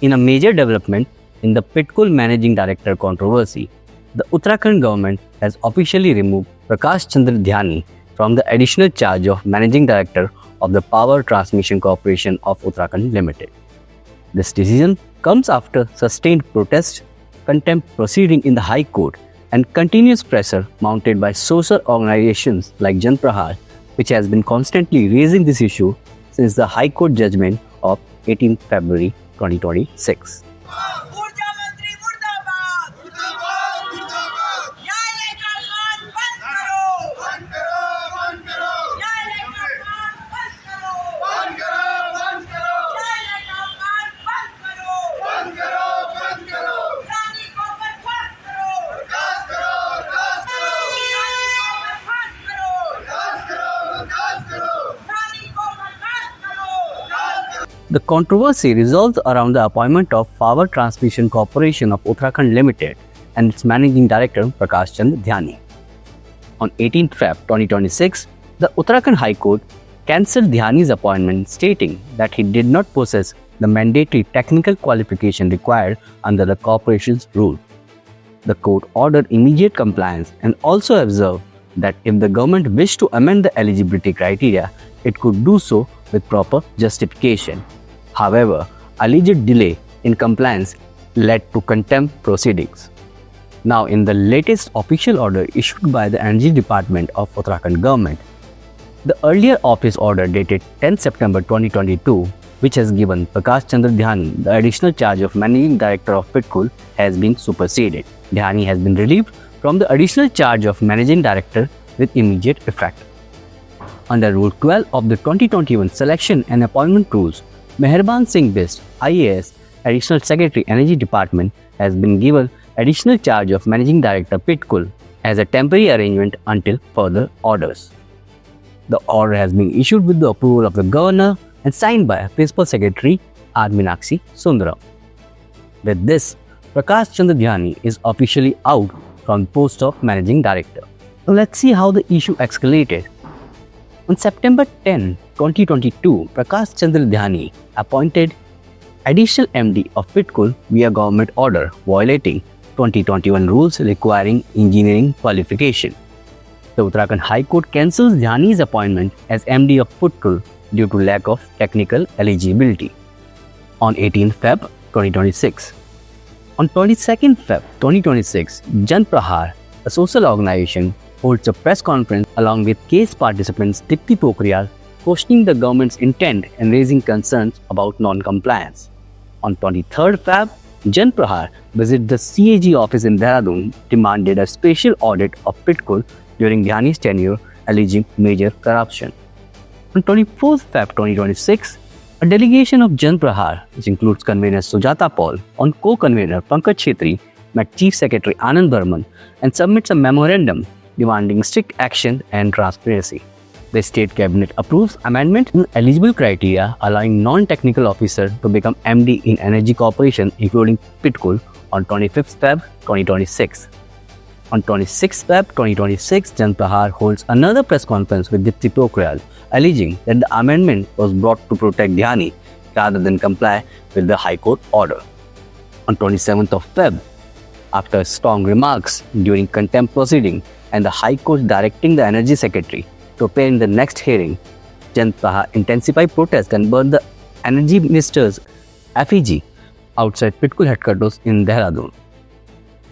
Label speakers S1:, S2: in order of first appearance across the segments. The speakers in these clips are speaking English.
S1: In a major development in the Pitkul Managing Director controversy, the Uttarakhand government has officially removed Prakash Chandra Dhyani from the additional charge of Managing Director of the Power Transmission Corporation of Uttarakhand Limited. This decision comes after sustained protest, contempt proceeding in the High Court, and continuous pressure mounted by social organizations like Jan Prahar, which has been constantly raising this issue since the High Court judgment of 18 February 2026.
S2: ऊर्जा मंत्री मुर्दाबाद मुर्दाबाद मुर्दाबाद न्यायालय का अपमान बंद करो बंद करो बंद करो न्यायालय का अपमान बंद करो बंद करो बंद करो न्यायालय का अपमान बंद करो बंद करो बंद करो रानी को बर्खास्त करो बर्खास्त करो बर्खास्त करो रानी को बर्खास्त करो बर्खास्त करो बर्खास्त करो रानी को बर्खास्त करो बर्खास्त करो.
S1: The controversy revolves around the appointment of Power Transmission Corporation of Uttarakhand Limited and its Managing Director Prakash Chandra Dhyani. On 18 Feb 2026, the Uttarakhand High Court cancelled Dhyani's appointment, stating that he did not possess the mandatory technical qualification required under the corporation's rule. The court ordered immediate compliance and also observed that if the government wished to amend the eligibility criteria, it could do so with proper justification. However, alleged delay in compliance led to contempt proceedings. Now, in the latest official order issued by the Energy Department of Uttarakhand government, the earlier office order dated 10 September 2022, which has given Prakash Chandra Dhyani the additional charge of Managing Director of Pitkul, has been superseded. Dhyani has been relieved from the additional charge of Managing Director with immediate effect. Under Rule 12 of the 2021 Selection and Appointment Rules, Meherban Singh Bist, IAS, Additional Secretary Energy Department, has been given additional charge of Managing Director Pitkul as a temporary arrangement until further orders. The order has been issued with the approval of the Governor and signed by Principal Secretary R. Meenakshi Sundaram. With this, Prakash Chandra Dhyani is officially out from the post of Managing Director. Now let's see how the issue escalated. On September 10, 2022, Prakash Chandra Dhyani appointed additional MD of Pitkul via government order, violating 2021 rules requiring engineering qualification. The Uttarakhand High Court cancels Dhyani's appointment as MD of Pitkul due to lack of technical eligibility. On 18 Feb 2026. On 22nd Feb 2026, Jan Prahar, a social organization, holds a press conference along with case participants Dipti Pokhriyal, questioning the government's intent and raising concerns about non-compliance. On 23rd Feb, Jan Prahar visited the CAG office in Dehradun, demanded a special audit of Pitkul during Dhyani's tenure, alleging major corruption. On 24th Feb 2026, a delegation of Jan Prahar, which includes convener Sujata Paul and co-convener Pankaj Chhetri, met Chief Secretary Anand Burman and submits a memorandum demanding strict action and transparency. The state cabinet approves amendment in eligible criteria allowing non-technical officer to become MD in Energy Corporation, including Pitkul, on 25th Feb 2026. On 26th Feb 2026, Jan Prahar holds another press conference with Dipti Pokhriyal, alleging that the amendment was brought to protect Dhyani rather than comply with the High Court order. On 27th of Feb, after strong remarks during contempt proceeding and the High Court directing the Energy Secretary to appear in the next hearing, Jan Prahar intensified protests and burned the Energy Minister's effigy outside Pitkul headquarters in Dehradun.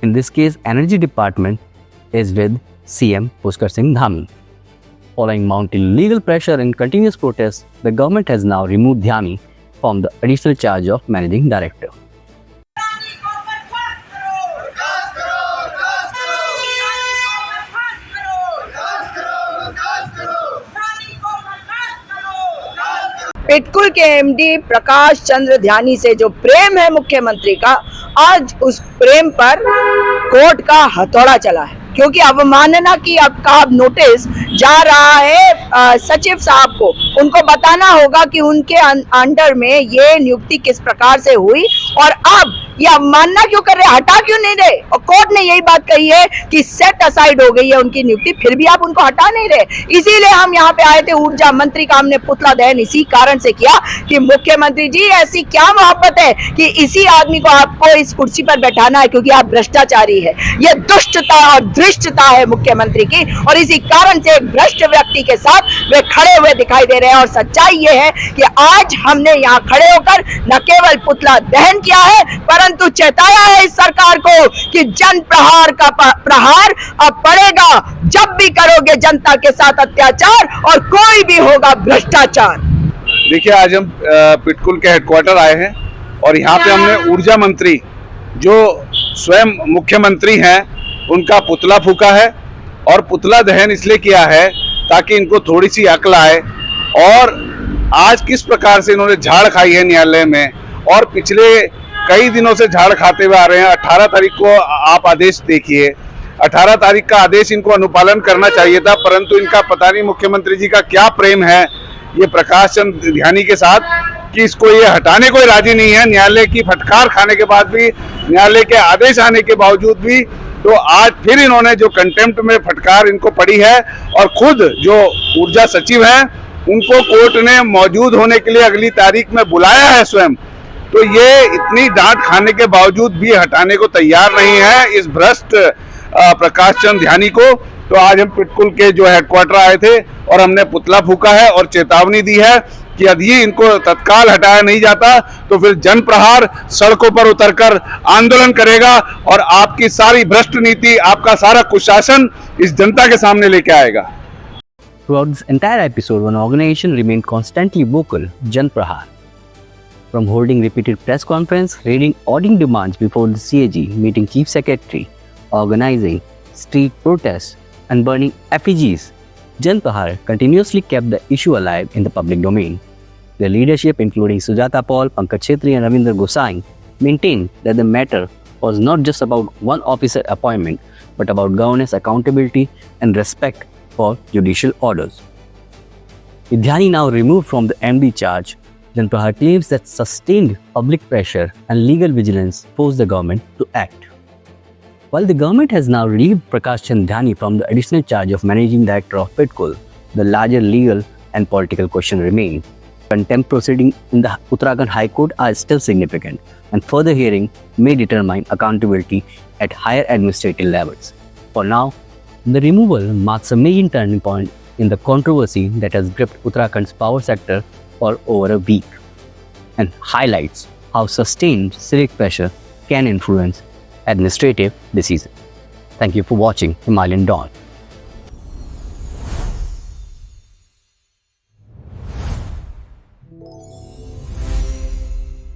S1: In this case, Energy Department is with CM Pushkar Singh Dhami. Following mounting legal pressure and continuous protests, the government has now removed Dhyani from the additional charge of Managing Director.
S2: रानी को बर्खास्त करो बर्खास्त करो बर्खास्त करो रानी को बर्खास्त करो बर्खास्त करो रानी को बर्खास्त करो. पिटकुल के एमडी प्रकाश चंद्र ध्यानी से जो प्रेम है मुख्यमंत्री का, आज उस प्रेम पर कोर्ट का हथौड़ा चला है, क्योंकि अवमानना की आपका नोटिस जा रहा है सचिव साहब को. उनको बताना होगा कि उनके अंडर में ये नियुक्ति किस प्रकार से हुई और अब ये अवमानना क्यों कर रहे, हटा क्यों नहीं रहे? और कोर्ट ने यही बात कही है कि सेट असाइड हो गई है उनकी नियुक्ति, फिर भी आप उनको हटा नहीं रहे। इसीलिए हम यहाँ पे आए थे, ऊर्जा मंत्री का हमने पुतला दहन इसी कारण से किया कि मुख्यमंत्री जी ऐसी क्या मोहब्बत है कि इसी आदमी को आपको इस कुर्सी पर बैठाना है, क्योंकि आप भ्रष्टाचारी है। ये दुष्टता और धृष्टता है मुख्यमंत्री की, और इसी कारण से एक भ्रष्ट व्यक्ति के साथ वे खड़े हुए दिखाई दे रहे हैं। और सच्चाई ये है कि आज हमने यहाँ खड़े होकर न केवल पुतला दहन किया है, परंतु चेताया है इस सरकार को कि जन प्रहार का प्रहार अब पड़ेगा जब भी करोगे जनता के साथ अत्याचार और कोई भी होगा भ्रष्टाचार।
S3: देखिए, आज हम पिटकुल के हेडक्वार्टर आए हैं और यहाँ पे हमने ऊर्जा मंत्री जो स्वयं मुख्यमंत्री हैं उनका पुतला फूका है। और पुतला दहन इसलिए किया है ताकि इनको थोड़ी सी अक्ल आए, और आज किस प्रकार से इन्होंने झाड़ खाई है न्यायालय में, और पिछले कई दिनों से झाड़ खाते हुए आ रहे हैं। 18 तारीख को आप आदेश देखिए, 18 तारीख का आदेश इनको अनुपालन करना चाहिए था, परंतु इनका पता नहीं मुख्यमंत्री जी का क्या प्रेम है ये प्रकाश चंद्र ध्यानी के साथ कि इसको ये हटाने को राजी नहीं है। न्यायालय की फटकार खाने के बाद भी, न्यायालय के आदेश आने के बावजूद भी, तो आज फिर इन्होंने जो कंटेम्प्ट में फटकार इनको पड़ी है, और खुद जो ऊर्जा सचिव हैं उनको कोर्ट ने मौजूद होने के लिए अगली तारीख में बुलाया है स्वयं। तो ये इतनी डांट खाने के बावजूद भी हटाने को तैयार नहीं है इस भ्रष्ट प्रकाश चंद्र ध्यानी को। तो आज हम पिटकुल के जो हेडक्वार्टर आए थे और हमने पुतला फूका है और चेतावनी दी है कि यदि इनको तत्काल हटाया नहीं जाता तो फिर जन प्रहार सड़कों पर उतरकर आंदोलन करेगा और आपकी सारी भ्रष्ट नीति, आपका सारा कुशासन इस जनता के सामने लेके आएगा।
S1: Throughout this entire episode, one organization remained constantly vocal, Jan Prahar. From holding repeated press conference, raising auditing demands before the CAG, meeting chief secretary, organizing street protests, and burning effigies, Jan Prahar continuously kept the issue alive in the public domain. Their leadership, including Sujata Paul, Pankaj Chetri, and Ravindra Gosai, maintained that the matter was not just about one officer appointment, but about governance, accountability, and respect for judicial orders. With Dhyani now removed from the MD charge, Jan Prahar claims that sustained public pressure and legal vigilance forced the government to act. While the government has now relieved Prakash Chandra Dhyani from the additional charge of managing director of PITCOL, the larger legal and political question remain. Contempt proceedings in the Uttarakhand High Court are still significant, and further hearing may determine accountability at higher administrative levels. For now, the removal marks a major turning point in the controversy that has gripped Uttarakhand's power sector for over a week, and highlights how sustained civic pressure can influence administrative decisions. Thank you for watching Himalayan Dawn.